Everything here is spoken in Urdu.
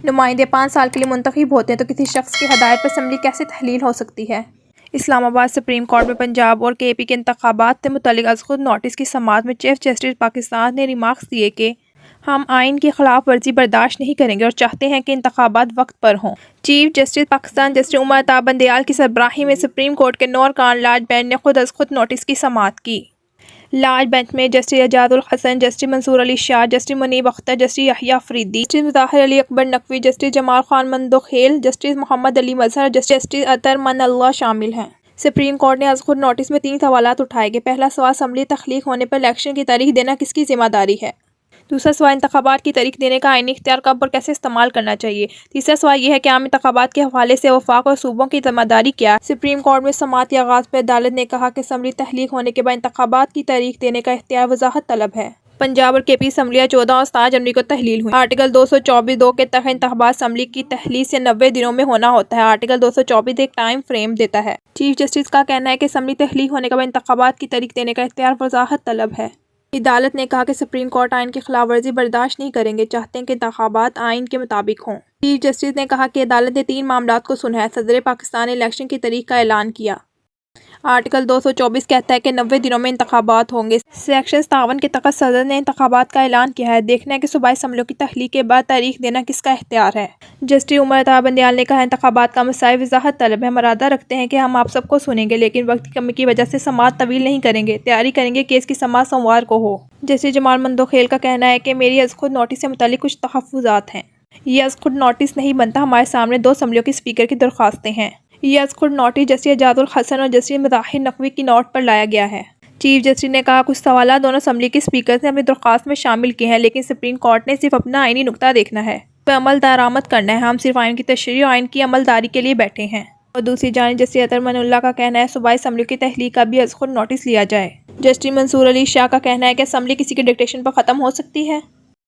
نمائندے 5 سال کے لیے منتخب ہوتے ہیں تو کسی شخص کی ہدایت پر اسمبلی کیسے تحلیل ہو سکتی ہے؟ اسلام آباد سپریم کورٹ میں پنجاب اور کے پی کے انتخابات سے متعلق از خود نوٹس کی سماعت میں چیف جسٹس پاکستان نے ریمارکس دیے کہ ہم آئین کی خلاف ورزی برداشت نہیں کریں گے اور چاہتے ہیں کہ انتخابات وقت پر ہوں۔ Chief justice Pakistan justice Umar Ata Bandial کی سربراہی میں سپریم کورٹ کے 9 ارکان لارج بینچ نے خود از خود نوٹس کی سماعت کی۔ لارج بینچ میں جسٹس اعجاز الحسن، جسٹس منصور علی شاہ، جسٹس منیب اختر، جسٹس یحییٰ فریدی، جسٹس مظاہر علی اکبر نقوی، جسٹس جمال خان مندوخیل، جسٹس محمد علی مظہر، جسٹس اطہر من اللہ شامل ہیں۔ سپریم کورٹ نے از خود نوٹس میں 3 سوالات اٹھائے کہ پہلا سوال اسمبلی تخلیق ہونے پر الیکشن کی تاریخ دینا کس کی ذمہ داری ہے؟ دوسرا سوال انتخابات کی تاریخ دینے کا آئینی اختیار کب اور کیسے استعمال کرنا چاہیے؟ تیسرا سوال یہ ہے کہ عام انتخابات کے حوالے سے وفاق اور صوبوں کی ذمہ داری کیا ہے؟ سپریم کورٹ میں سماعت کے آغاز پر عدالت نے کہا کہ اسمبلی تخلیق ہونے کے بعد انتخابات کی تاریخ دینے کا اختیار وضاحت طلب ہے۔ پنجاب اور کے پی اسمبلیاں 14 اور 17 جنوری کو تحلیل ہوئیں۔ آرٹیکل 224(2) کے تحت انتخابات اسمبلی کی تحلیل سے 90 دنوں میں ہونا ہوتا ہے۔ آرٹیکل 224 ایک ٹائم فریم دیتا ہے۔ چیف جسٹس کا کہنا ہے کہ اسمبلی تحلیل ہونے کے بعد انتخابات کی تاریخ دینے کا اختیار وضاحت طلب ہے۔ عدالت نے کہا کہ سپریم کورٹ آئین کی خلاف ورزی برداشت نہیں کریں گے، چاہتے ہیں کہ انتخابات آئین کے مطابق ہوں۔ چیف جسٹس نے کہا کہ عدالت نے 3 معاملات کو سنا ہے۔ صدر پاکستان نے الیکشن کی تاریخ کا اعلان کیا۔ آرٹیکل 224 کہتا ہے کہ 90 دنوں میں انتخابات ہوں گے۔ سیکشن 57 کے تحت صدر نے انتخابات کا اعلان کیا ہے۔ دیکھنا ہے کہ صوبائی اسمبلیوں کی تخلیق کے بعد تاریخ دینا کس کا اختیار ہے۔ جسٹس عمر عطا بندیال نے کہا انتخابات کا مسائل وضاحت طلب ہے۔ ہم ارادہ رکھتے ہیں کہ ہم آپ سب کو سنیں گے، لیکن وقت کی کمی کی وجہ سے سماعت طویل نہیں کریں گے۔ تیاری کریں گے کیس کی سماعت سوموار کو ہو۔ جسٹس جمال مندوخیل کا کہنا ہے کہ میری از خود نوٹس سے متعلق کچھ تحفظات ہیں۔ یہ از خود نوٹس نہیں بنتا، ہمارے سامنے 2 اسمبلیوں کے اسپیکر کی درخواستیں ہیں۔ یہ از خود نوٹس جسٹس اعجاز الحسن اور جسٹس مظاہر نقوی کی نوٹ پر لایا گیا ہے۔ چیف جسٹس نے کہا کچھ سوالات دونوں اسمبلی کے اسپیکرز نے اپنی درخواست میں شامل کیے ہیں، لیکن سپریم کورٹ نے صرف اپنا آئینی نقطہ دیکھنا ہے، پہ عمل درآمد کرنا ہے۔ ہم صرف آئین کی تشریح اور آئین کی عمل داری کے لیے بیٹھے ہیں۔ اور دوسری جانب جسٹس اطہر من اللہ کا کہنا ہے صوبائی اسمبلیوں کی تحلیق کا بھی از خود نوٹس لیا جائے۔ جسٹس منصور علی شاہ کا کہنا ہے کہ اسمبلی کسی کے ڈکٹیشن پر ختم ہو سکتی ہے۔